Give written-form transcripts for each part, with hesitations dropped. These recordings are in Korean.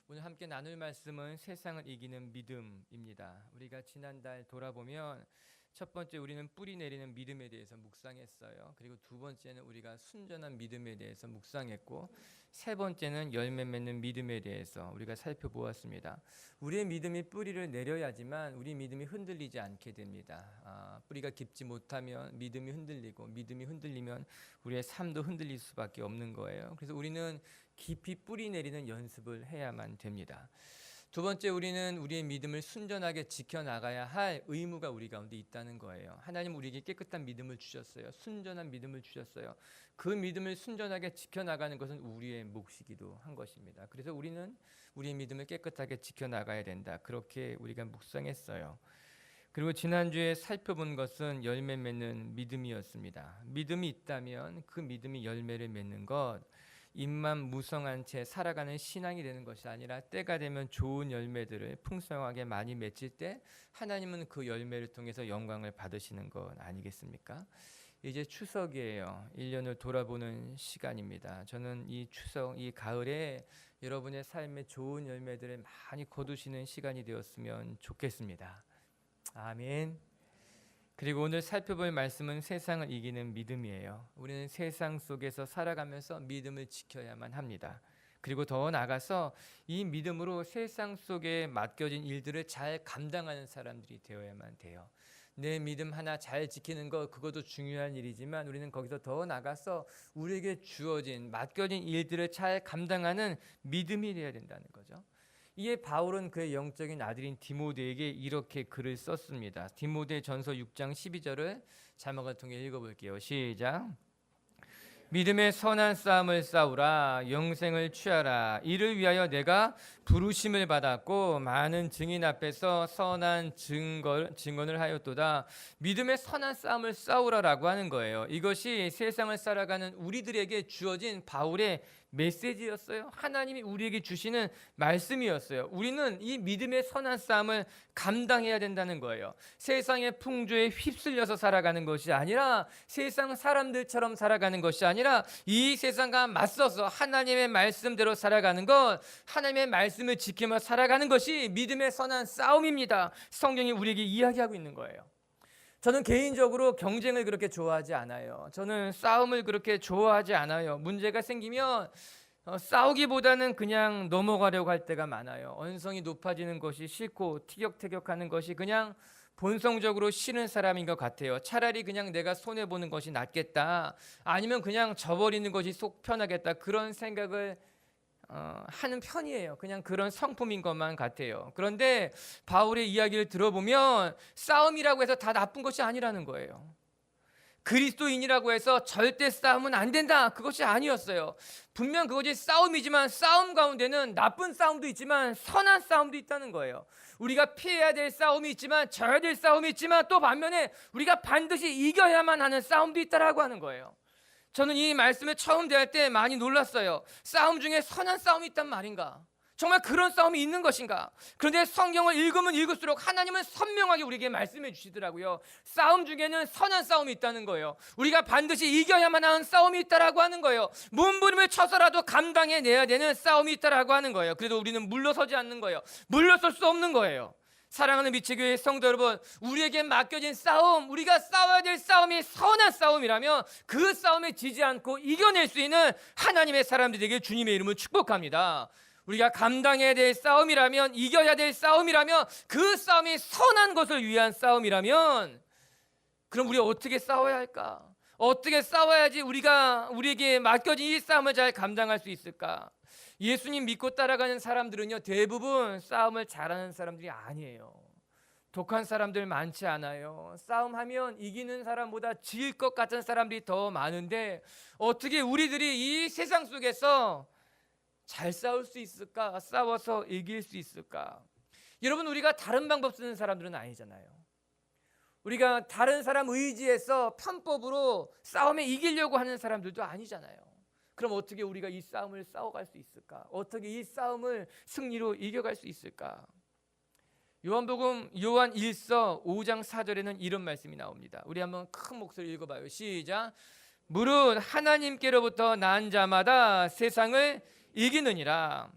오늘 함께 나눌 말씀은 세상을 이기는 믿음입니다. 우리가 지난달 돌아보면 첫 번째 우리는 뿌리 내리는 믿음에 대해서 묵상했어요. 그리고 두 번째는 우리가 순전한 믿음에 대해서 묵상했고, 세 번째는 열매 맺는 믿음에 대해서 우리가 살펴보았습니다. 우리의 믿음이 뿌리를 내려야지만 우리 믿음이 흔들리지 않게 됩니다. 뿌리가 깊지 못하면 믿음이 흔들리고, 믿음이 흔들리면 우리의 삶도 흔들릴 수밖에 없는 거예요. 그래서 우리는 깊이 뿌리 내리는 연습을 해야만 됩니다. 두 번째, 우리는 우리의 믿음을 순전하게 지켜나가야 할 의무가 우리 가운데 있다는 거예요. 하나님 우리에게 깨끗한 믿음을 주셨어요. 순전한 믿음을 주셨어요. 그 믿음을 순전하게 지켜나가는 것은 우리의 몫이기도 한 것입니다. 그래서 우리는 우리의 믿음을 깨끗하게 지켜나가야 된다, 그렇게 우리가 묵상했어요. 그리고 지난주에 살펴본 것은 열매 맺는 믿음이었습니다. 믿음이 있다면 그 믿음이 열매를 맺는 것, 입만 무성한 채 살아가는 신앙이 되는 것이 아니라 때가 되면 좋은 열매들을 풍성하게 많이 맺힐 때 하나님은 그 열매를 통해서 영광을 받으시는 것 아니겠습니까? 이제 추석이에요. 1년을 돌아보는 시간입니다. 저는 이 추석, 이 가을에 여러분의 삶에 좋은 열매들을 많이 거두시는 시간이 되었으면 좋겠습니다. 아멘. 그리고 오늘 살펴볼 말씀은 세상을 이기는 믿음이에요. 우리는 세상 속에서 살아가면서 믿음을 지켜야만 합니다. 그리고 더 나아가서 이 믿음으로 세상 속에 맡겨진 일들을 잘 감당하는 사람들이 되어야만 돼요. 내 믿음 하나 잘 지키는 것, 그것도 중요한 일이지만 우리는 거기서 더 나아가서 우리에게 주어진, 맡겨진 일들을 잘 감당하는 믿음이 되어야 된다는 거죠. 이에 바울은 그의 영적인 아들인 디모데에게 이렇게 글을 썼습니다. 디모데전서 6장 12절을 자막을 통해 읽어볼게요. 시작. 믿음의 선한 싸움을 싸우라. 영생을 취하라. 이를 위하여 내가 부르심을 받았고 많은 증인 앞에서 선한 증언을 하였도다. 믿음의 선한 싸움을 싸우라라고 하는 거예요. 이것이 세상을 살아가는 우리들에게 주어진 바울의 메시지였어요. 하나님이 우리에게 주시는 말씀이었어요. 우리는 이 믿음의 선한 싸움을 감당해야 된다는 거예요. 세상의 풍조에 휩쓸려서 살아가는 것이 아니라, 세상 사람들처럼 살아가는 것이 아니라, 이 세상과 맞서서 하나님의 말씀대로 살아가는 것, 하나님의 말씀을 지키며 살아가는 것이 믿음의 선한 싸움입니다. 성경이 우리에게 이야기하고 있는 거예요. 저는 개인적으로 경쟁을 그렇게 좋아하지 않아요. 저는 싸움을 그렇게 좋아하지 않아요. 문제가 생기면 싸우기보다는 그냥 넘어가려고 할 때가 많아요. 언성이 높아지는 것이 싫고 티격태격하는 것이 그냥 본성적으로 싫은 사람인 것 같아요. 차라리 그냥 내가 손해보는 것이 낫겠다, 아니면 그냥 져버리는 것이 속 편하겠다, 그런 생각을 하는 편이에요. 그냥 그런 성품인 것만 같아요. 그런데 바울의 이야기를 들어보면 싸움이라고 해서 다 나쁜 것이 아니라는 거예요. 그리스도인이라고 해서 절대 싸우면 안 된다, 그것이 아니었어요. 분명 그것이 싸움이지만 싸움 가운데는 나쁜 싸움도 있지만 선한 싸움도 있다는 거예요. 우리가 피해야 될 싸움이 있지만, 져야 될 싸움이 있지만, 또 반면에 우리가 반드시 이겨야만 하는 싸움도 있다라고 하는 거예요. 저는 이 말씀을 처음 대할 때 많이 놀랐어요. 싸움 중에 선한 싸움이 있단 말인가? 정말 그런 싸움이 있는 것인가? 그런데 성경을 읽으면 읽을수록 하나님은 선명하게 우리에게 말씀해 주시더라고요. 싸움 중에는 선한 싸움이 있다는 거예요. 우리가 반드시 이겨야만 하는 싸움이 있다라고 하는 거예요. 몸부림을 쳐서라도 감당해내야 되는 싸움이 있다라고 하는 거예요. 그래도 우리는 물러서지 않는 거예요. 물러설 수 없는 거예요. 사랑하는 미치교회 성도 여러분, 우리에게 맡겨진 싸움, 우리가 싸워야 될 싸움이 선한 싸움이라면 그 싸움에 지지 않고 이겨낼 수 있는 하나님의 사람들에게 주님의 이름을 축복합니다. 우리가 감당해야 될 싸움이라면, 이겨야 될 싸움이라면, 그 싸움이 선한 것을 위한 싸움이라면, 그럼 우리가 어떻게 싸워야 할까? 어떻게 싸워야지 우리에게 맡겨진 이 싸움을 잘 감당할 수 있을까? 예수님 믿고 따라가는 사람들은요, 대부분 싸움을 잘하는 사람들이 아니에요. 독한 사람들 많지 않아요. 싸움하면 이기는 사람보다 질 것 같은 사람들이 더 많은데, 어떻게 우리들이 이 세상 속에서 잘 싸울 수 있을까? 싸워서 이길 수 있을까? 여러분, 우리가 다른 방법 쓰는 사람들은 아니잖아요. 우리가 다른 사람 의지해서 편법으로 싸움에 이기려고 하는 사람들도 아니잖아요. 그럼 어떻게 우리가 이 싸움을 싸워갈 수 있을까? 어떻게 이 싸움을 승리로 이겨갈 수 있을까? 요한복음 요한 1서 5장 4절에는 이런 말씀이 나옵니다. 우리 한번 큰 목소리 읽어봐요. 시작. 무릇 하나님께로부터 난 자마다 세상을 이기느니라.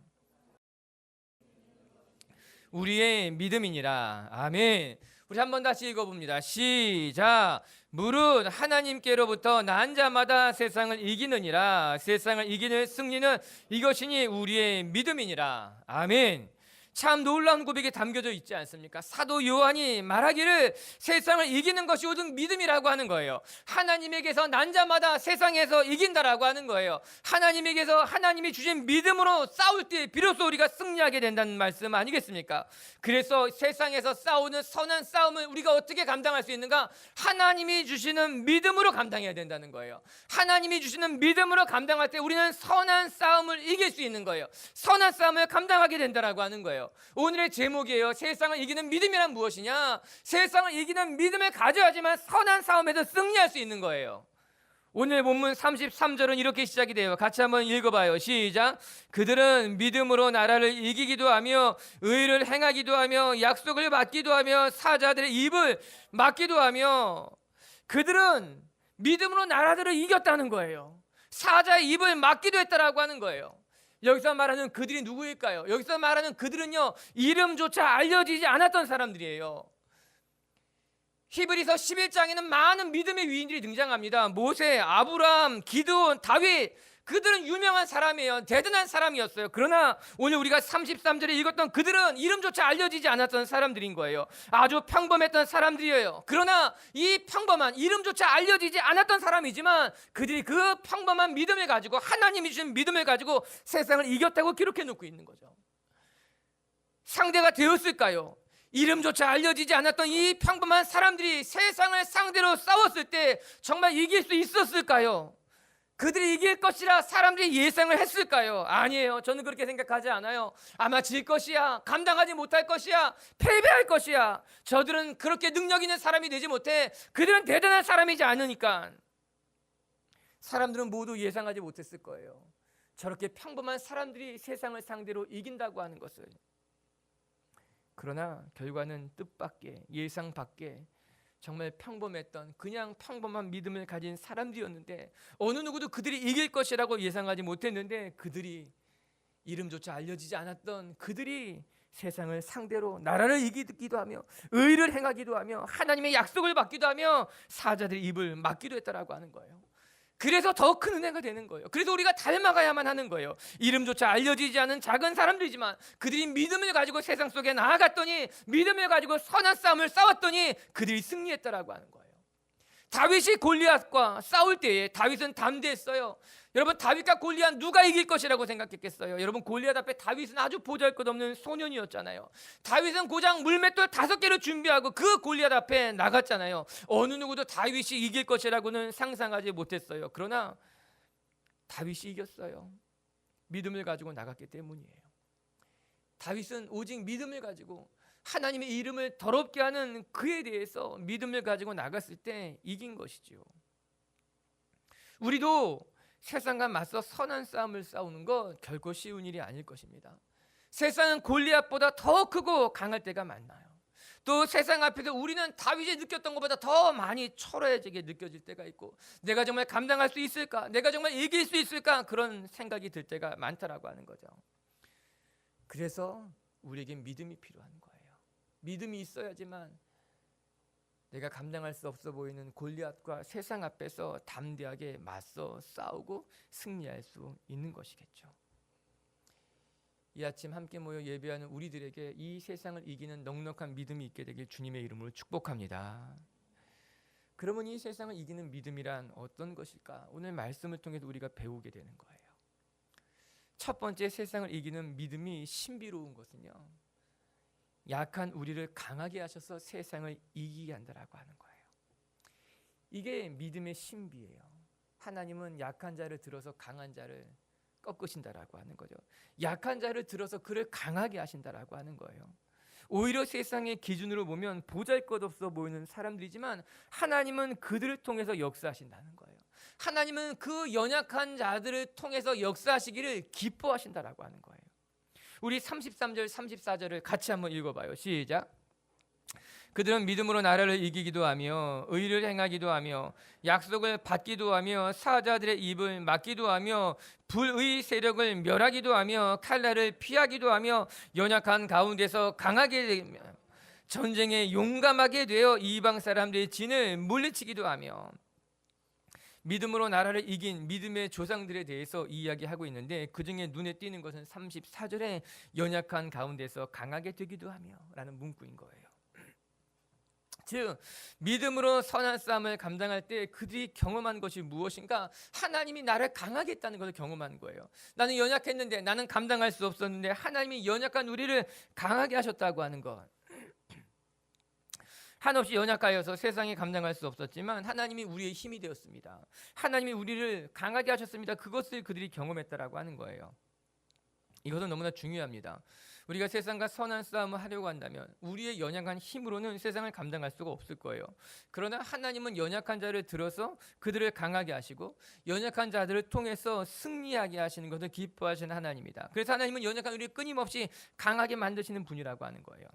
우리의 믿음이니라. 아멘. 우리 한번 다시 읽어봅니다. 시작. 무릇 하나님께로부터 난 자마다 세상을 이기느니라. 세상을 이기는 승리는 이것이니 우리의 믿음이니라. 아멘. 참 놀라운 고백이 담겨져 있지 않습니까? 사도 요한이 말하기를 세상을 이기는 것이 오직 믿음이라고 하는 거예요. 하나님에게서 난 자마다 세상에서 이긴다라고 하는 거예요. 하나님에게서 하나님이 주신 믿음으로 싸울 때 비로소 우리가 승리하게 된다는 말씀 아니겠습니까? 그래서 세상에서 싸우는 선한 싸움을 우리가 어떻게 감당할 수 있는가? 하나님이 주시는 믿음으로 감당해야 된다는 거예요. 하나님이 주시는 믿음으로 감당할 때 우리는 선한 싸움을 이길 수 있는 거예요. 선한 싸움을 감당하게 된다라고 하는 거예요. 오늘의 제목이에요. 세상을 이기는 믿음이란 무엇이냐? 세상을 이기는 믿음을 가져야지만 선한 싸움에서 승리할 수 있는 거예요. 오늘 본문 33절은 이렇게 시작이 돼요. 같이 한번 읽어봐요. 시작. 그들은 믿음으로 나라를 이기기도 하며 의를 행하기도 하며 약속을 받기도 하며 사자들의 입을 막기도 하며, 그들은 믿음으로 나라들을 이겼다는 거예요. 사자의 입을 막기도 했다라고 하는 거예요. 여기서 말하는 그들이 누구일까요? 여기서 말하는 그들은요, 이름조차 알려지지 않았던 사람들이에요. 히브리서 11장에는 많은 믿음의 위인들이 등장합니다. 모세, 아브라함, 기드온, 다윗, 그들은 유명한 사람이에요. 대단한 사람이었어요. 그러나 오늘 우리가 33절에 읽었던 그들은 이름조차 알려지지 않았던 사람들인 거예요. 아주 평범했던 사람들이에요. 그러나 이 평범한 이름조차 알려지지 않았던 사람이지만 그들이 그 평범한 믿음을 가지고, 하나님이 주신 믿음을 가지고 세상을 이겼다고 기록해 놓고 있는 거죠. 상대가 되었을까요? 이름조차 알려지지 않았던 이 평범한 사람들이 세상을 상대로 싸웠을 때 정말 이길 수 있었을까요? 그들이 이길 것이라 사람들이 예상을 했을까요? 아니에요. 저는 그렇게 생각하지 않아요. 아마 질 것이야, 감당하지 못할 것이야, 패배할 것이야. 저들은 그렇게 능력 있는 사람이 되지 못해. 그들은 대단한 사람이지 않으니까. 사람들은 모두 예상하지 못했을 거예요. 저렇게 평범한 사람들이 세상을 상대로 이긴다고 하는 것을. 그러나 결과는 뜻밖의, 예상 밖의 정말 평범했던, 그냥 평범한 믿음을 가진 사람들이었는데, 어느 누구도 그들이 이길 것이라고 예상하지 못했는데, 그들이 이름조차 알려지지 않았던 그들이 세상을 상대로 나라를 이기기도 하며 의를 행하기도 하며 하나님의 약속을 받기도 하며 사자들의 입을 막기도 했다라고 하는 거예요. 그래서 더 큰 은혜가 되는 거예요. 그래서 우리가 닮아가야만 하는 거예요. 이름조차 알려지지 않은 작은 사람들이지만 그들이 믿음을 가지고 세상 속에 나아갔더니, 믿음을 가지고 선한 싸움을 싸웠더니 그들이 승리했다라고 하는 거예요. 다윗이 골리앗과 싸울 때에 다윗은 담대했어요. 여러분, 다윗과 골리앗 누가 이길 것이라고 생각했겠어요? 여러분, 골리앗 앞에 다윗은 아주 보잘것없는 소년이었잖아요. 다윗은 고작 물맷돌 5개를 준비하고 그 골리앗 앞에 나갔잖아요. 어느 누구도 다윗이 이길 것이라고는 상상하지 못했어요. 그러나 다윗이 이겼어요. 믿음을 가지고 나갔기 때문이에요. 다윗은 오직 믿음을 가지고 하나님의 이름을 더럽게 하는 그에 대해서 믿음을 가지고 나갔을 때 이긴 것이지요. 우리도 세상과 맞서 선한 싸움을 싸우는 것 결코 쉬운 일이 아닐 것입니다. 세상은 골리앗보다 더 크고 강할 때가 많아요. 또 세상 앞에서 우리는 다윗이 느꼈던 것보다 더 많이 초라해지게 느껴질 때가 있고, 내가 정말 감당할 수 있을까? 내가 정말 이길 수 있을까? 그런 생각이 들 때가 많다라고 하는 거죠. 그래서 우리에게 믿음이 필요한 거예요. 믿음이 있어야지만 내가 감당할 수 없어 보이는 골리앗과 세상 앞에서 담대하게 맞서 싸우고 승리할 수 있는 것이겠죠. 이 아침 함께 모여 예배하는 우리들에게 이 세상을 이기는 넉넉한 믿음이 있게 되길 주님의 이름으로 축복합니다. 그러면 이 세상을 이기는 믿음이란 어떤 것일까? 오늘 말씀을 통해서 우리가 배우게 되는 거예요. 첫 번째, 세상을 이기는 믿음이 신비로운 것은요, 약한 우리를 강하게 하셔서 세상을 이기게 한다라고 하는 거예요. 이게 믿음의 신비예요. 하나님은 약한 자를 들어서 강한 자를 꺾으신다라고 하는 거죠. 약한 자를 들어서 그를 강하게 하신다라고 하는 거예요. 오히려 세상의 기준으로 보면 보잘것없어 보이는 사람들이지만 하나님은 그들을 통해서 역사하신다는 거예요. 하나님은 그 연약한 자들을 통해서 역사하시기를 기뻐하신다라고 하는 거예요. 우리 33절 34절을 같이 한번 읽어봐요. 시작. 그들은 믿음으로 나라를 이기기도 하며 의를 행하기도 하며 약속을 받기도 하며 사자들의 입을 막기도 하며 불의 세력을 멸하기도 하며 칼날을 피하기도 하며 연약한 가운데서 강하게 되며 전쟁에 용감하게 되어 이방 사람들의 진을 물리치기도 하며. 믿음으로 나라를 이긴 믿음의 조상들에 대해서 이야기하고 있는데 그중에 눈에 띄는 것은 34절에 연약한 가운데서 강하게 되기도 하며 라는 문구인 거예요. 즉 믿음으로 선한 싸움을 감당할 때 그들이 경험한 것이 무엇인가? 하나님이 나를 강하게 했다는 것을 경험한 거예요. 나는 연약했는데, 나는 감당할 수 없었는데 하나님이 연약한 우리를 강하게 하셨다고 하는 것. 한없이 연약하여서 세상에 감당할 수 없었지만 하나님이 우리의 힘이 되었습니다. 하나님이 우리를 강하게 하셨습니다. 그것을 그들이 경험했다라고 하는 거예요. 이것은 너무나 중요합니다. 우리가 세상과 선한 싸움을 하려고 한다면 우리의 연약한 힘으로는 세상을 감당할 수가 없을 거예요. 그러나 하나님은 연약한 자를 들어서 그들을 강하게 하시고 연약한 자들을 통해서 승리하게 하시는 것을 기뻐하시는 하나님입니다. 그래서 하나님은 연약한 우리를 끊임없이 강하게 만드시는 분이라고 하는 거예요.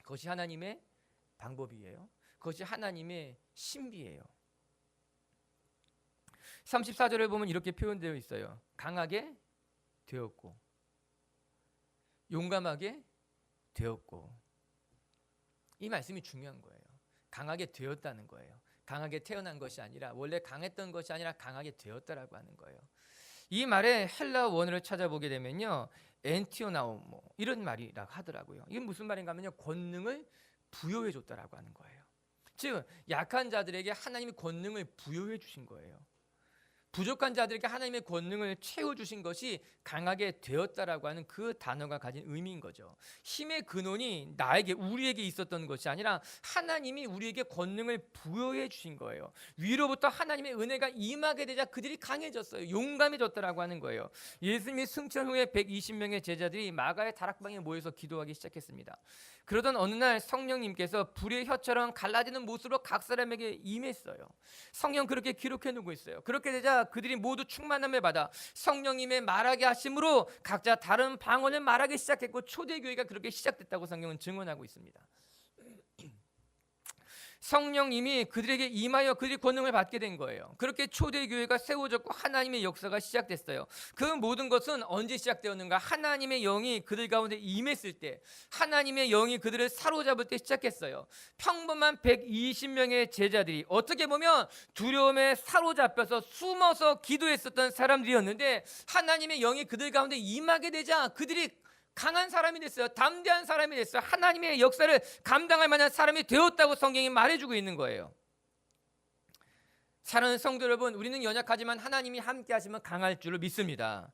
그것이 하나님의 방법이에요. 그것이 하나님의 신비예요. 34절을 보면 이렇게 표현되어 있어요. 강하게 되었고 용감하게 되었고. 이 말씀이 중요한 거예요. 강하게 되었다는 거예요. 강하게 태어난 것이 아니라, 원래 강했던 것이 아니라 강하게 되었다라고 하는 거예요. 이 말의 헬라 원어를 찾아보게 되면요, 엔티오나오모 이런 말이라고 하더라고요. 이게 무슨 말인가 하면요, 권능을 부여해 줬다라고 하는 거예요. 즉 약한 자들에게 하나님이 권능을 부여해 주신 거예요. 부족한 자들에게 하나님의 권능을 채워주신 것이 강하게 되었다라고 하는 그 단어가 가진 의미인 거죠. 힘의 근원이 나에게, 우리에게 있었던 것이 아니라 하나님이 우리에게 권능을 부여해 주신 거예요. 위로부터 하나님의 은혜가 임하게 되자 그들이 강해졌어요. 용감해졌다라고 하는 거예요. 예수님이 승천 후에 120명의 제자들이 마가의 다락방에 모여서 기도하기 시작했습니다. 그러던 어느 날 성령님께서 불의 혀처럼 갈라지는 못으로 각 사람에게 임했어요. 성경 그렇게 기록해 놓고 있어요. 그렇게 되자 그들이 모두 충만함을 받아 성령님의 말하게 하심으로 각자 다른 방언을 말하기 시작했고 초대교회가 그렇게 시작됐다고 성경은 증언하고 있습니다. 성령님이 그들에게 임하여 그들이 권능을 받게 된 거예요. 그렇게 초대교회가 세워졌고 하나님의 역사가 시작됐어요. 그 모든 것은 언제 시작되었는가? 하나님의 영이 그들 가운데 임했을 때, 하나님의 영이 그들을 사로잡을 때 시작했어요. 평범한 120명의 제자들이 어떻게 보면 두려움에 사로잡혀서 숨어서 기도했었던 사람들이었는데 하나님의 영이 그들 가운데 임하게 되자 그들이 강한 사람이 됐어요. 담대한 사람이 됐어요. 하나님의 역사를 감당할 만한 사람이 되었다고 성경이 말해주고 있는 거예요. 사랑하는 성도 여러분, 우리는 연약하지만 하나님이 함께 하시면 강할 줄을 믿습니다.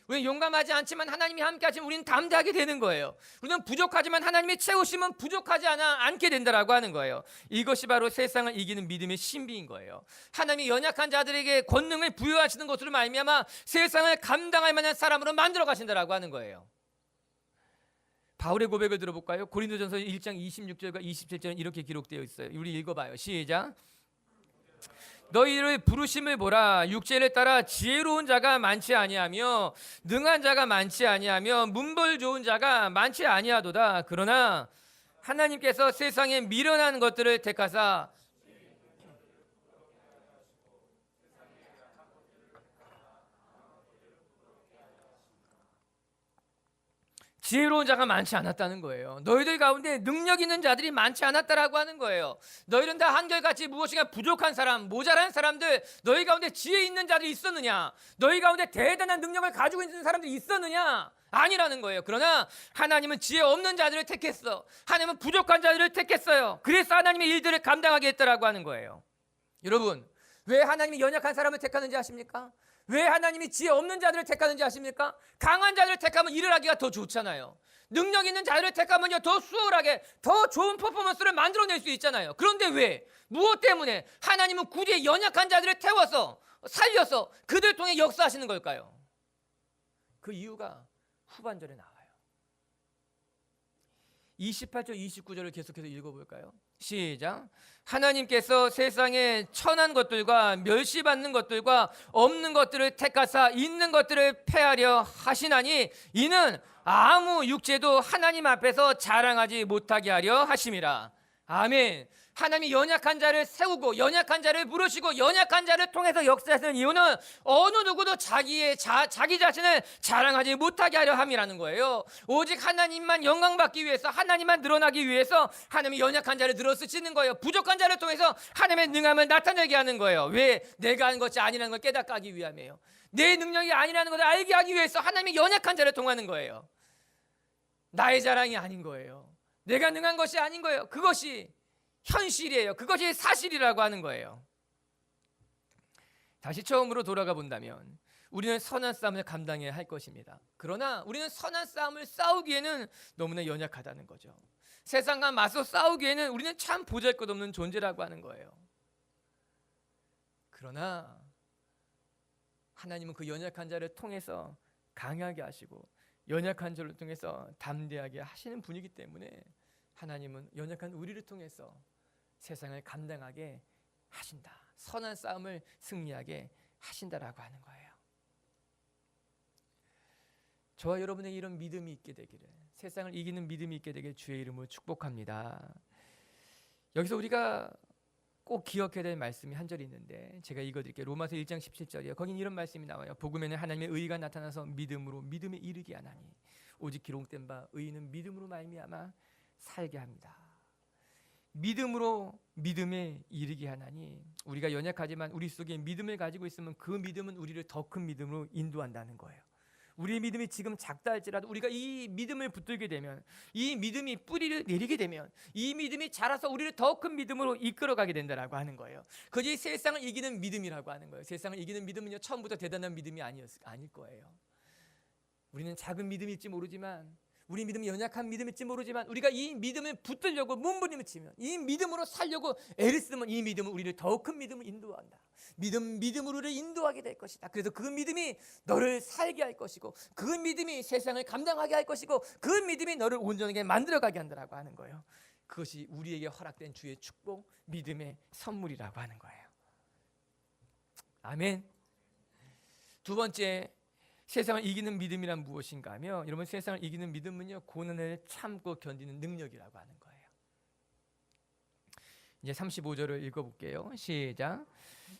우리는 용감하지 않지만 하나님이 함께 하시면 우리는 담대하게 되는 거예요. 우리는 부족하지만 하나님이 채우시면 부족하지 않게 된다라고 하는 거예요. 이것이 바로 세상을 이기는 믿음의 신비인 거예요. 하나님이 연약한 자들에게 권능을 부여하시는 것으로 말미암아 세상을 감당할 만한 사람으로 만들어 가신다라고 하는 거예요. 바울의 고백을 들어볼까요? 고린도전서 1장 26절과 27절은 이렇게 기록되어 있어요. 우리 읽어봐요. 시작. 너희를 부르심을 보라. 육체를 따라 지혜로운 자가 많지 아니하며 능한 자가 많지 아니하며 문벌 좋은 자가 많지 아니하도다. 그러나 하나님께서 세상에 미련한 것들을 택하사 지혜로운 자가 많지 않았다는 거예요. 너희들 가운데 능력 있는 자들이 많지 않았다라고 하는 거예요. 너희는 다 한결같이 무엇인가 부족한 사람, 모자란 사람들, 너희 가운데 지혜 있는 자들이 있었느냐? 너희 가운데 대단한 능력을 가지고 있는 사람들이 있었느냐? 아니라는 거예요. 그러나 하나님은 지혜 없는 자들을 택했어. 하나님은 부족한 자들을 택했어요. 그래서 하나님의 일들을 감당하게 했다라고 하는 거예요. 여러분, 왜 하나님이 연약한 사람을 택하는지 아십니까? 왜 하나님이 지혜 없는 자들을 택하는지 아십니까? 강한 자들을 택하면 일을 하기가 더 좋잖아요. 능력 있는 자들을 택하면요, 더 수월하게 더 좋은 퍼포먼스를 만들어낼 수 있잖아요. 그런데 왜? 무엇 때문에? 하나님은 굳이 연약한 자들을 태워서 살려서 그들 통해 역사하시는 걸까요? 그 이유가 후반절에 나와요. 28절 29절을 계속해서 읽어볼까요? 시작. 하나님께서 세상에 천한 것들과 멸시받는 것들과 없는 것들을 택하사 있는 것들을 폐하려 하시나니 이는 아무 육체도 하나님 앞에서 자랑하지 못하게 하려 하심이라. 아멘. 하나님이 연약한 자를 세우고 연약한 자를 부르시고 연약한 자를 통해서 역사하시는 이유는 어느 누구도 자기 자신을 자랑하지 못하게 하려 함이라는 거예요. 오직 하나님만 영광받기 위해서, 하나님만 드러나기 위해서 하나님이 연약한 자를 들어쓰시는 거예요. 부족한 자를 통해서 하나님의 능함을 나타내게 하는 거예요. 왜? 내가 하는 것이 아니라는 걸 깨닫게 하기 위함이에요. 내 능력이 아니라는 것을 알게 하기 위해서 하나님이 연약한 자를 통하는 거예요. 나의 자랑이 아닌 거예요. 내가 능한 것이 아닌 거예요. 그것이 현실이에요. 그것이 사실이라고 하는 거예요. 다시 처음으로 돌아가 본다면 우리는 선한 싸움을 감당해야 할 것입니다. 그러나 우리는 선한 싸움을 싸우기에는 너무나 연약하다는 거죠. 세상과 맞서 싸우기에는 우리는 참 보잘것없는 존재라고 하는 거예요. 그러나 하나님은 그 연약한 자를 통해서 강하게 하시고 연약한 자를 통해서 담대하게 하시는 분이기 때문에 하나님은 연약한 우리를 통해서 세상을 감당하게 하신다. 선한 싸움을 승리하게 하신다라고 하는 거예요. 저와 여러분의 이런 믿음이 있게 되기를, 세상을 이기는 믿음이 있게 되길 주의 이름으로 축복합니다. 여기서 우리가 꼭 기억해야 될 말씀이 한 절이 있는데 제가 읽어드릴게요. 로마서 1장 17절이요. 거긴 이런 말씀이 나와요. 복음에는 하나님의 의가 나타나서 믿음으로 믿음에 이르게 하나니 오직 기록된 바 의인은 믿음으로 말미암아 살게 합니다. 믿음으로 믿음에 이르게 하나니, 우리가 연약하지만 우리 속에 믿음을 가지고 있으면 그 믿음은 우리를 더 큰 믿음으로 인도한다는 거예요. 우리의 믿음이 지금 작다 할지라도 우리가 이 믿음을 붙들게 되면, 이 믿음이 뿌리를 내리게 되면 이 믿음이 자라서 우리를 더 큰 믿음으로 이끌어가게 된다라고 하는 거예요. 그것이 세상을 이기는 믿음이라고 하는 거예요. 세상을 이기는 믿음은요, 처음부터 대단한 믿음이 아닐 거예요. 우리는 작은 믿음일지 모르지만, 우리 믿음이 연약한 믿음일지 모르지만 우리가 이 믿음을 붙들려고 몸부림을 치면, 이 믿음으로 살려고 애를 쓰면 이 믿음은 우리를 더 큰 믿음으로 인도한다. 믿음으로 우리를 인도하게 될 것이다. 그래서 그 믿음이 너를 살게 할 것이고, 그 믿음이 세상을 감당하게 할 것이고, 그 믿음이 너를 온전하게 만들어가게 한다라고 하는 거예요. 그것이 우리에게 허락된 주의 축복, 믿음의 선물이라고 하는 거예요. 아멘. 두 번째, 세상을 이기는 믿음이란 무엇인가 하면, 여러분, 세상을 이기는 믿음은요, 고난을 참고 견디는 능력이라고 하는 거예요. 이제 35절을 읽어볼게요. 시작.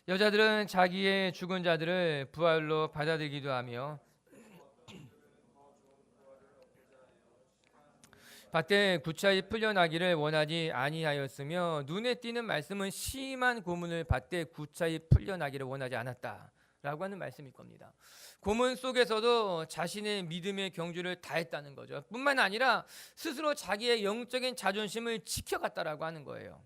여자들은 자기의 죽은 자들을 부활로 받아들이기도 하며 밭에 구차히 풀려나기를 원하지 아니하였으며, 눈에 띄는 말씀은 심한 고문을 밭에 구차히 풀려나기를 원하지 않았다라고 하는 말씀일 겁니다. 고문 속에서도 자신의 믿음의 경주를 다했다는 거죠. 뿐만 아니라 스스로 자기의 영적인 자존심을 지켜갔다라고 하는 거예요.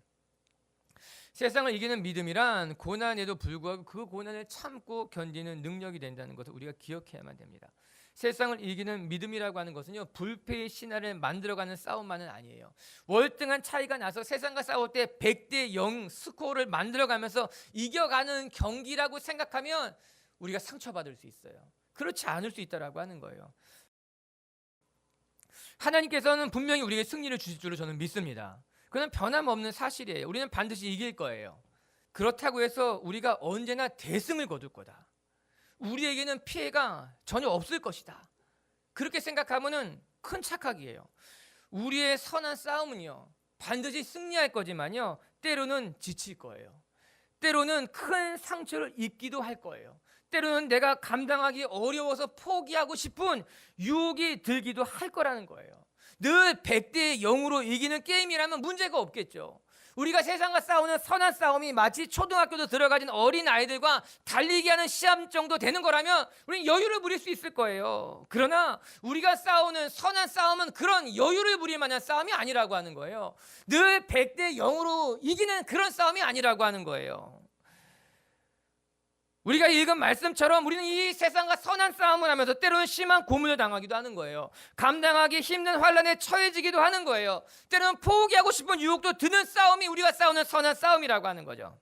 세상을 이기는 믿음이란 고난에도 불구하고 그 고난을 참고 견디는 능력이 된다는 것을 우리가 기억해야만 됩니다. 세상을 이기는 믿음이라고 하는 것은요, 불패의 신화를 만들어가는 싸움만은 아니에요. 월등한 차이가 나서 세상과 싸울 때 100대 0 스코어를 만들어가면서 이겨가는 경기라고 생각하면 우리가 상처받을 수 있어요. 그렇지 않을 수 있다라고 하는 거예요. 하나님께서는 분명히 우리에게 승리를 주실 줄로 저는 믿습니다. 그건 변함없는 사실이에요. 우리는 반드시 이길 거예요. 그렇다고 해서 우리가 언제나 대승을 거둘 거다, 우리에게는 피해가 전혀 없을 것이다, 그렇게 생각하면은 큰 착각이에요. 우리의 선한 싸움은요, 반드시 승리할 거지만요, 때로는 지칠 거예요. 때로는 큰 상처를 입기도 할 거예요. 때로는 내가 감당하기 어려워서 포기하고 싶은 유혹이 들기도 할 거라는 거예요. 늘 100대 0으로 이기는 게임이라면 문제가 없겠죠. 우리가 세상과 싸우는 선한 싸움이 마치 초등학교도 들어가진 어린 아이들과 달리기 하는 시합 정도 되는 거라면 우리는 여유를 부릴 수 있을 거예요. 그러나 우리가 싸우는 선한 싸움은 그런 여유를 부릴 만한 싸움이 아니라고 하는 거예요. 늘 100대 0으로 이기는 그런 싸움이 아니라고 하는 거예요. 우리가 읽은 말씀처럼 우리는 이 세상과 선한 싸움을 하면서 때로는 심한 고문을 당하기도 하는 거예요. 감당하기 힘든 환난에 처해지기도 하는 거예요. 때로는 포기하고 싶은 유혹도 드는 싸움이 우리가 싸우는 선한 싸움이라고 하는 거죠.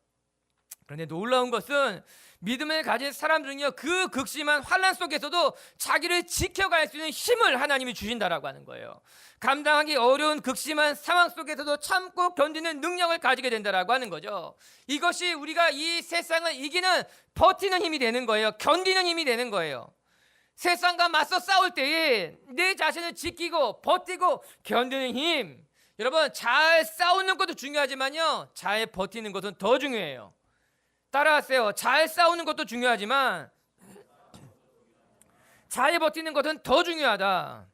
그런데 놀라운 것은 믿음을 가진 사람들은요, 그 극심한 환난 속에서도 자기를 지켜갈 수 있는 힘을 하나님이 주신다라고 하는 거예요. 감당하기 어려운 극심한 상황 속에서도 참고 견디는 능력을 가지게 된다라고 하는 거죠. 이것이 우리가 이 세상을 이기는 버티는 힘이 되는 거예요. 견디는 힘이 되는 거예요. 세상과 맞서 싸울 때에 내 자신을 지키고 버티고 견디는 힘, 여러분 잘 싸우는 것도 중요하지만요, 잘 버티는 것은 더 중요해요. 따라하세요. 잘 싸우는 것도 중요하지만 잘 버티는 것은 더 중요하다.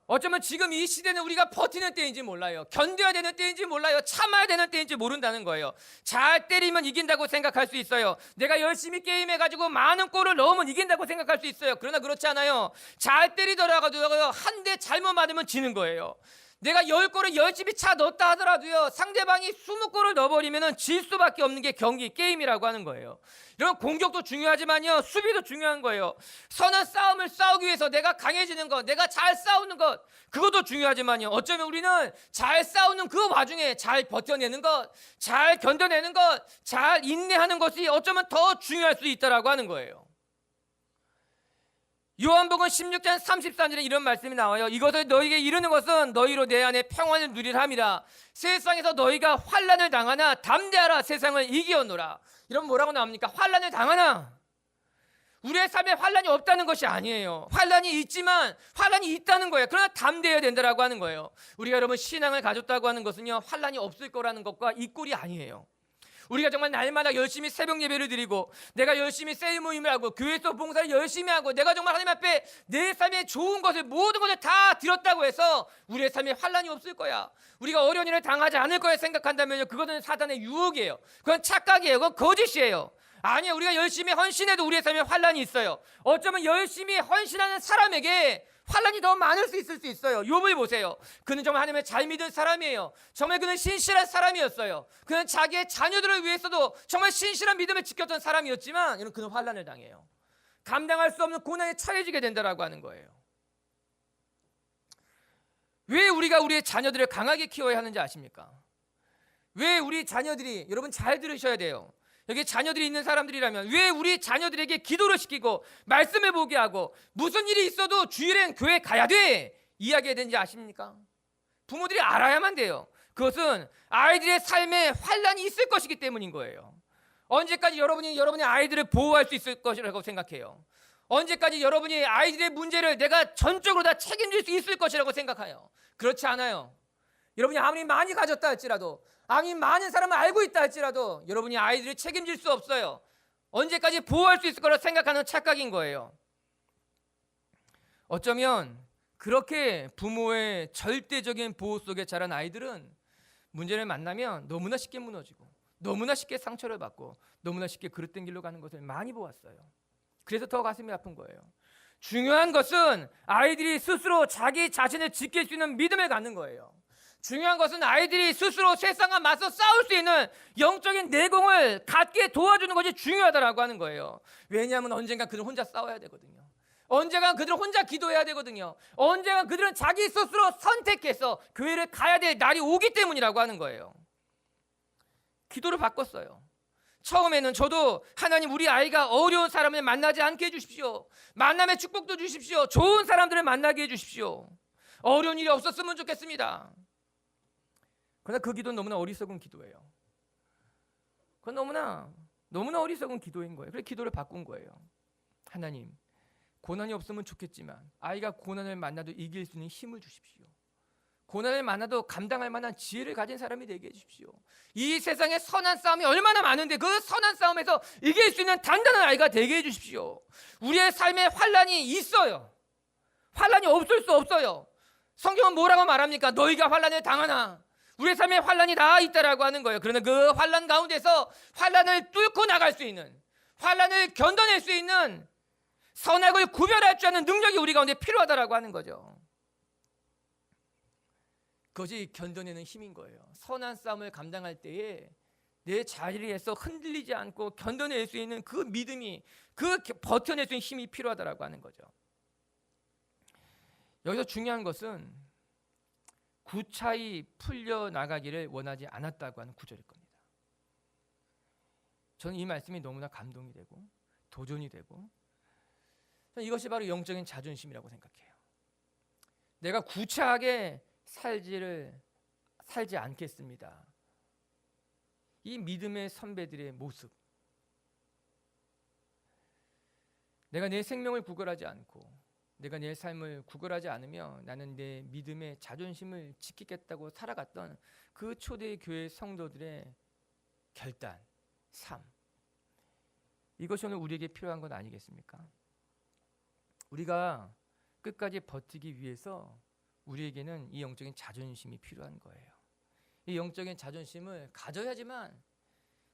어쩌면 지금 이 시대는 우리가 버티는 때인지 몰라요. 견뎌야 되는 때인지 몰라요. 참아야 되는 때인지 모른다는 거예요. 잘 때리면 이긴다고 생각할 수 있어요. 내가 열심히 게임해가지고 많은 골을 넣으면 이긴다고 생각할 수 있어요. 그러나 그렇지 않아요. 잘 때리더라도요, 한 대 잘못 맞으면 지는 거예요. 내가 10골을 열심히 차 넣었다 하더라도요, 상대방이 20골을 넣어버리면 질 수밖에 없는 게 경기, 게임이라고 하는 거예요. 이런 공격도 중요하지만요, 수비도 중요한 거예요. 선한 싸움을 싸우기 위해서 내가 강해지는 것, 내가 잘 싸우는 것, 그것도 중요하지만요, 어쩌면 우리는 잘 싸우는 그 와중에 잘 버텨내는 것, 잘 견뎌내는 것, 잘 인내하는 것이 어쩌면 더 중요할 수 있다라고 하는 거예요. 요한복음 16장 33절에 이런 말씀이 나와요. 이것을 너희에게 이르는 것은 너희로 내 안에 평안을 누리라 함이라. 세상에서 너희가 환난을 당하나 담대하라, 세상을 이기었노라. 이런 뭐라고 나옵니까? 환난을 당하나. 우리의 삶에 환난이 없다는 것이 아니에요. 환난이 있지만 환난이 있다는 거예요. 그러나 담대해야 된다라고 하는 거예요. 우리가 여러분 신앙을 가졌다고 하는 것은요, 환난이 없을 거라는 것과 이 꼴이 아니에요. 우리가 정말 날마다 열심히 새벽 예배를 드리고, 내가 열심히 셀 모임을 하고, 교회에서 봉사를 열심히 하고, 내가 정말 하나님 앞에 내 삶에 좋은 것을, 모든 것을 다 드렸다고 해서 우리의 삶에 환난이 없을 거야, 우리가 어려운 일을 당하지 않을 거야 생각한다면요, 그것은 사단의 유혹이에요. 그건 착각이에요. 그건 거짓이에요. 아니에요. 우리가 열심히 헌신해도 우리의 삶에 환난이 있어요. 어쩌면 열심히 헌신하는 사람에게 환난이 더 많을 수 있을 수 있어요. 욥을 보세요. 그는 정말 하나님을 잘 믿은 사람이에요. 정말 그는 신실한 사람이었어요. 그는 자기의 자녀들을 위해서도 정말 신실한 믿음을 지켰던 사람이었지만 그는 환난을 당해요. 감당할 수 없는 고난에 처해지게 된다라고 하는 거예요. 왜 우리가 우리의 자녀들을 강하게 키워야 하는지 아십니까? 왜 우리 자녀들이, 여러분 잘 들으셔야 돼요. 여기 자녀들이 있는 사람들이라면 왜 우리 자녀들에게 기도를 시키고 말씀을 보게 하고 무슨 일이 있어도 주일엔 교회 가야 돼 이야기해야 되는지 아십니까? 부모들이 알아야만 돼요. 그것은 아이들의 삶에 환난이 있을 것이기 때문인 거예요. 언제까지 여러분이 여러분의 아이들을 보호할 수 있을 것이라고 생각해요? 언제까지 여러분이 아이들의 문제를 내가 전적으로 다 책임질 수 있을 것이라고 생각해요? 그렇지 않아요. 여러분이 아무리 많이 가졌다 할지라도, 아무리 많은 사람을 알고 있다 할지라도 여러분이 아이들을 책임질 수 없어요. 언제까지 보호할 수 있을 거라 생각하는 착각인 거예요. 어쩌면 그렇게 부모의 절대적인 보호 속에 자란 아이들은 문제를 만나면 너무나 쉽게 무너지고, 너무나 쉽게 상처를 받고, 너무나 쉽게 그릇된 길로 가는 것을 많이 보았어요. 그래서 더 가슴이 아픈 거예요. 중요한 것은 아이들이 스스로 자기 자신을 지킬 수 있는 믿음을 갖는 거예요. 중요한 것은 아이들이 스스로 세상과 맞서 싸울 수 있는 영적인 내공을 갖게 도와주는 것이 중요하다라고 하는 거예요. 왜냐하면 언젠가 그들은 혼자 싸워야 되거든요. 언젠가 그들은 혼자 기도해야 되거든요. 언젠가 그들은 자기 스스로 선택해서 교회를 가야 될 날이 오기 때문이라고 하는 거예요. 기도를 바꿨어요. 처음에는 저도 하나님, 우리 아이가 어려운 사람을 만나지 않게 해주십시오. 만남의 축복도 주십시오. 좋은 사람들을 만나게 해주십시오. 어려운 일이 없었으면 좋겠습니다. 그러나 그 기도는 너무나 어리석은 기도예요. 그건 너무나 어리석은 기도인 거예요. 그래서 기도를 바꾼 거예요. 하나님, 고난이 없으면 좋겠지만 아이가 고난을 만나도 이길 수 있는 힘을 주십시오. 고난을 만나도 감당할 만한 지혜를 가진 사람이 되게 해주십시오. 이 세상에 선한 싸움이 얼마나 많은데 그 선한 싸움에서 이길 수 있는 단단한 아이가 되게 해주십시오. 우리의 삶에 환난이 있어요. 환난이 없을 수 없어요. 성경은 뭐라고 말합니까? 너희가 환난을 당하나. 우리의 삶에 환난이 다 있다라고 하는 거예요. 그러나 그 환난 가운데서 환난을 뚫고 나갈 수 있는, 환난을 견뎌낼 수 있는 선악을 구별할 줄 아는 능력이 우리 가운데 필요하다라고 하는 거죠. 그것이 견뎌내는 힘인 거예요. 선한 싸움을 감당할 때에 내 자리에서 흔들리지 않고 견뎌낼 수 있는 그 믿음이, 그 버텨낼 수 있는 힘이 필요하다라고 하는 거죠. 여기서 중요한 것은 구차히 풀려나가기를 원하지 않았다고 하는 구절일 겁니다. 저는 이 말씀이 너무나 감동이 되고 도전이 되고, 저는 이것이 바로 영적인 자존심이라고 생각해요. 내가 구차하게 살지 않겠습니다. 이 믿음의 선배들의 모습, 내가 내 생명을 구걸하지 않고 내가 내 삶을 구걸하지 않으며 나는 내 믿음의 자존심을 지키겠다고 살아갔던 그 초대 교회 성도들의 결단, 삶, 이것이 오늘 우리에게 필요한 건 아니겠습니까? 우리가 끝까지 버티기 위해서 우리에게는 이 영적인 자존심이 필요한 거예요. 이 영적인 자존심을 가져야지만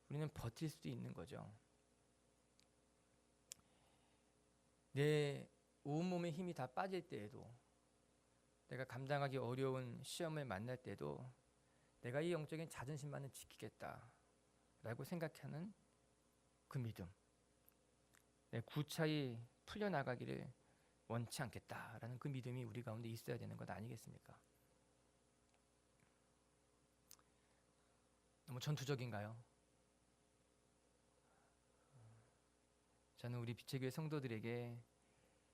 우리는 버틸 수 있는 거죠. 내 온몸의 힘이 다 빠질 때에도, 내가 감당하기 어려운 시험을 만날 때도 내가 이 영적인 자존심만은 지키겠다라고 생각하는 그 믿음, 내 구차히 풀려나가기를 원치 않겠다라는 그 믿음이 우리 가운데 있어야 되는 것 아니겠습니까? 너무 전투적인가요? 저는 우리 빛의 교회 성도들에게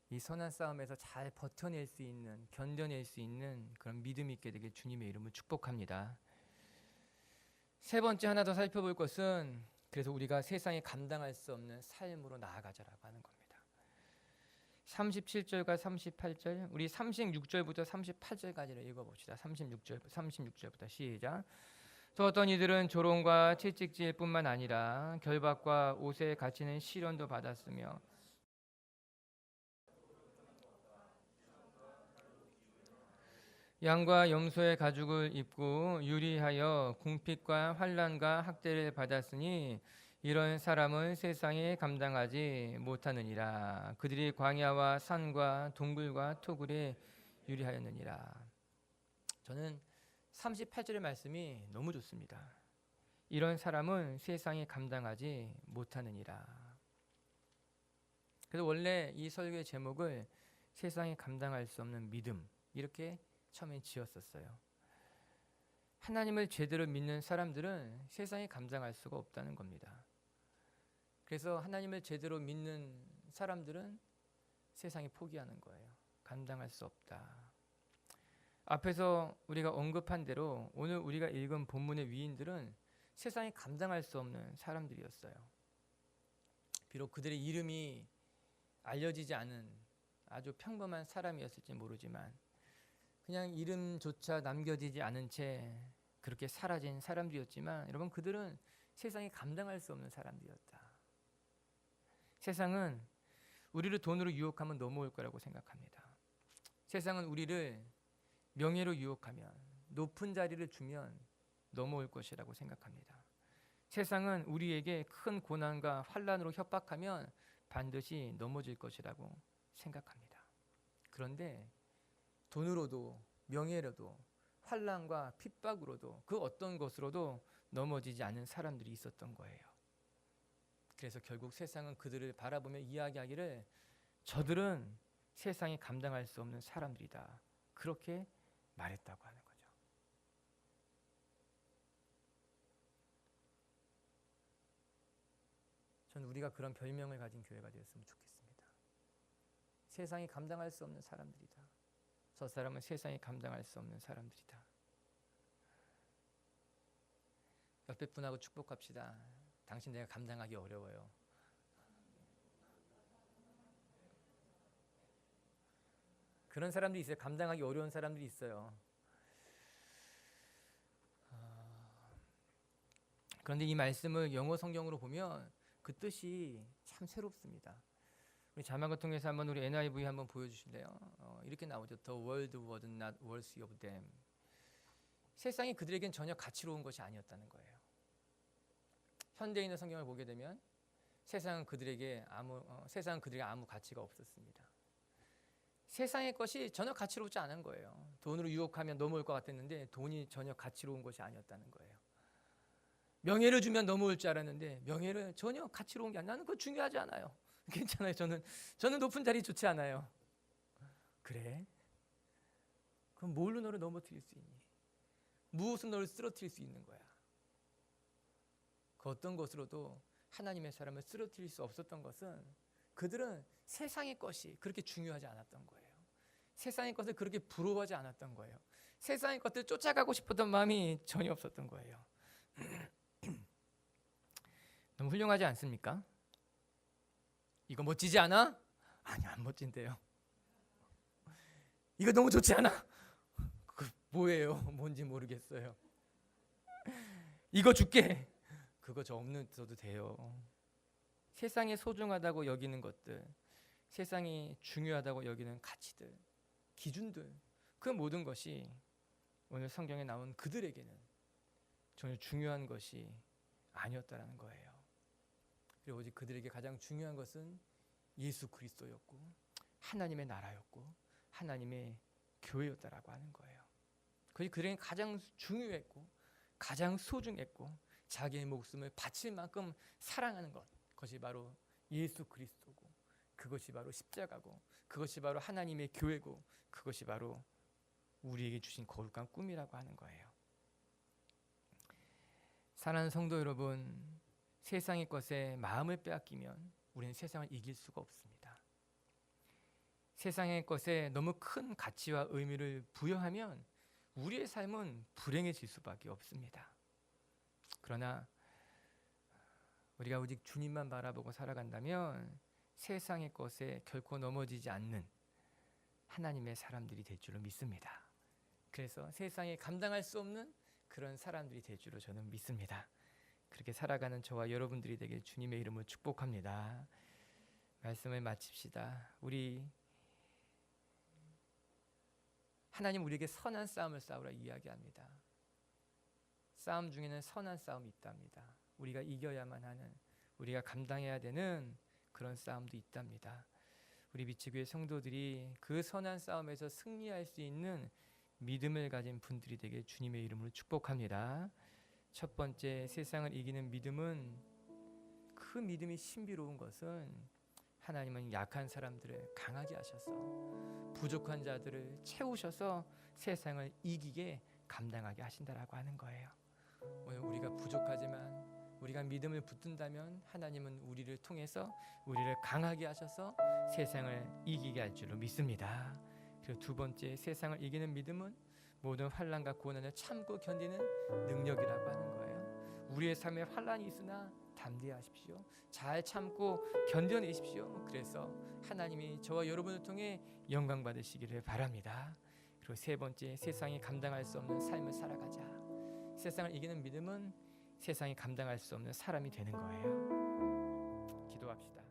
이 선한 싸움에서 잘 버텨낼 수 있는, 견뎌낼 수 있는 그런 믿음이 있게 되길 주님의 이름으로 축복합니다. 세 번째 하나 더 살펴볼 것은, 그래서 우리가 세상에 감당할 수 없는 삶으로 나아가자라고 하는 겁니다. 37절과 38절, 우리 36절부터 38절까지를 읽어봅시다. 36절부터 시작. 또 어떤 이들은 조롱과 채찍질 뿐만 아니라 결박과 옷에 갇히는 시련도 받았으며 양과 염소의 가죽을 입고 유리하여 궁핍과 환난과 학대를 받았으니 이런 사람은 세상에 감당하지 못하느니라. 그들이 광야와 산과 동굴과 토굴에 유리하였느니라. 저는 38절의 말씀이 너무 좋습니다. 이런 사람은 세상에 감당하지 못하느니라. 그래서 원래 이 설교의 제목을 세상에 감당할 수 없는 믿음, 이렇게 처음에 지었었어요. 하나님을 제대로 믿는 사람들은 세상에 감당할 수가 없다는 겁니다. 그래서 하나님을 제대로 믿는 사람들은 세상에 포기하는 거예요. 감당할 수 없다. 앞에서 우리가 언급한 대로 오늘 우리가 읽은 본문의 위인들은 세상에 감당할 수 없는 사람들이었어요. 비록 그들의 이름이 알려지지 않은 아주 평범한 사람이었을지 모르지만 그냥 이름조차 남겨지지 않은 채 그렇게 사라진 사람들이었지만, 여러분, 그들은 세상에 감당할 수 없는 사람들이었다. 세상은 우리를 돈으로 유혹하면 넘어올 거라고 생각합니다. 세상은 우리를 명예로 유혹하면, 높은 자리를 주면 넘어올 것이라고 생각합니다. 세상은 우리에게 큰 고난과 환난으로 협박하면 반드시 넘어질 것이라고 생각합니다. 그런데 돈으로도 명예로도 환난과 핍박으로도 그 어떤 것으로도 넘어지지 않는 사람들이 있었던 거예요. 그래서 결국 세상은 그들을 바라보며 이야기하기를 저들은 세상에 감당할 수 없는 사람들이다, 그렇게 말했다고 하는 거죠. 저는 우리가 그런 별명을 가진 교회가 되었으면 좋겠습니다. 세상이 감당할 수 없는 사람들이다. 저 사람은 세상이 감당할 수 없는 사람들이다. 옆에 분하고 축복합시다. 당신 내가 감당하기 어려워요. 그런 사람들이 있어요. 감당하기 어려운 사람들이 있어요. 그런데 이 말씀을 영어 성경으로 보면 그 뜻이 참 새롭습니다. 우리 자막을 통해서 한번 우리 NIV 한번 보여주실래요? 이렇게 나오죠. The world was not worthy of them. 세상이 그들에겐 전혀 가치로운 것이 아니었다는 거예요. 현대인의 성경을 보게 되면 세상은 그들에게 아무 가치가 없었습니다. 세상의 것이 전혀 가치롭지 않은 거예요. 돈으로 유혹하면 넘어올 것 같았는데 돈이 전혀 가치로운 것이 아니었다는 거예요. 명예를 주면 넘어올 줄 알았는데 명예를 전혀 가치로운 게 아니라, 나는 그거 중요하지 않아요. 괜찮아요. 저는 높은 자리 좋지 않아요. 그래? 그럼 뭘로 너를 넘어뜨릴 수 있니? 무엇은 너를 쓰러뜨릴 수 있는 거야? 그 어떤 것으로도 하나님의 사람을 쓰러뜨릴 수 없었던 것은 그들은 세상의 것이 그렇게 중요하지 않았던 거예요. 세상의 것을 그렇게 부러워하지 않았던 거예요. 세상의 것들 쫓아가고 싶었던 마음이 전혀 없었던 거예요. 너무 훌륭하지 않습니까? 이거 멋지지 않아? 아니, 안 멋진데요. 이거 너무 좋지 않아? 그 뭐예요? 뭔지 모르겠어요. 이거 줄게. 그거 저 없는 써도 돼요. 세상에 소중하다고 여기는 것들, 세상이 중요하다고 여기는 가치들, 기준들, 그 모든 것이 오늘 성경에 나온 그들에게는 전혀 중요한 것이 아니었다라는 거예요. 그리고 오직 그들에게 가장 중요한 것은 예수 그리스도였고 하나님의 나라였고 하나님의 교회였다라고 하는 거예요. 그들에게 가장 중요했고 가장 소중했고 자기의 목숨을 바칠 만큼 사랑하는 것, 그것이 바로 예수 그리스도고 그것이 바로 십자가고 그것이 바로 하나님의 교회고 그것이 바로 우리에게 주신 거룩한 꿈이라고 하는 거예요. 사랑하는 성도 여러분, 세상의 것에 마음을 빼앗기면 우리는 세상을 이길 수가 없습니다. 세상의 것에 너무 큰 가치와 의미를 부여하면 우리의 삶은 불행해질 수밖에 없습니다. 그러나 우리가 오직 주님만 바라보고 살아간다면 세상의 것에 결코 넘어지지 않는 하나님의 사람들이 될 줄로 믿습니다. 그래서 세상에 감당할 수 없는 그런 사람들이 될 줄로 저는 믿습니다. 그렇게 살아가는 저와 여러분들이 되길 주님의 이름으로 축복합니다. 말씀을 마칩시다. 하나님 우리에게 선한 싸움을 싸우라 이야기합니다. 싸움 중에는 선한 싸움이 있답니다. 우리가 이겨야만 하는, 우리가 감당해야 되는 그런 싸움도 있답니다. 우리 미치교회 성도들이 그 선한 싸움에서 승리할 수 있는 믿음을 가진 분들이 되게 주님의 이름으로 축복합니다. 첫 번째, 세상을 이기는 믿음은, 그 믿음이 신비로운 것은 하나님은 약한 사람들을 강하게 하셔서 부족한 자들을 채우셔서 세상을 이기게 감당하게 하신다라고 하는 거예요. 오늘 우리가 부족하지만 우리가 믿음을 붙든다면 하나님은 우리를 통해서 우리를 강하게 하셔서 세상을 이기게 할 줄로 믿습니다. 그리고 두 번째, 세상을 이기는 믿음은 모든 환난과 고난을 참고 견디는 능력이라고 하는 거예요. 우리의 삶에 환난이 있으나 담대하십시오. 잘 참고 견뎌내십시오. 그래서 하나님이 저와 여러분을 통해 영광 받으시기를 바랍니다. 그리고 세 번째, 세상이 감당할 수 없는 삶을 살아가자. 세상을 이기는 믿음은 세상이 감당할 수 없는 사람이 되는 거예요. 기도합시다.